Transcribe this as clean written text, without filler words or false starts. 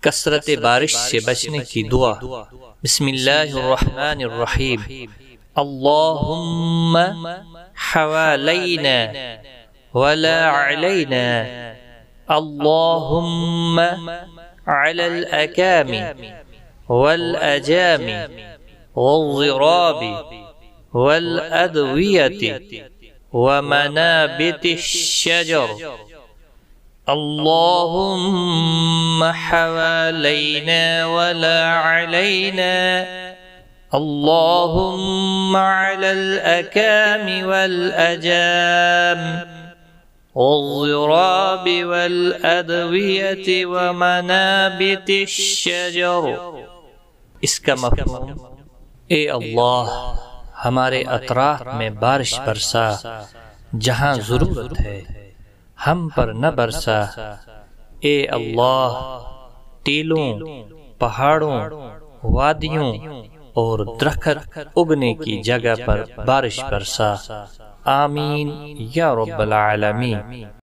कसरत बारिश से बचने की दुआ। बिस्मिल्लाहिर्रहमानिर्रहीम। अल्लाहुम्मा हवालैना वला अलैना, अल्लाहुम्मा अलल अकामी वल अजामी वज़िराबी वल अदवियति व मनाबितिश शजर, अल्लाहुम्मा हवालैना वला अलैना, अल्लाहुम्मा अलल अकामी वल अजामी वज़िराबि वल अदवियति व मनाबितिश शजर। इसका मफ़हूम, ए अल्लाह हमारे अतराफ में बारिश बरसा, जहाँ ज़रूरत है हम पर न बरसा। ए अल्लाह टीलों, पहाड़ों, वादियों और दरख्त उगने की जगह पर बारिश बरसा। आमीन या रब्बल आलमीन।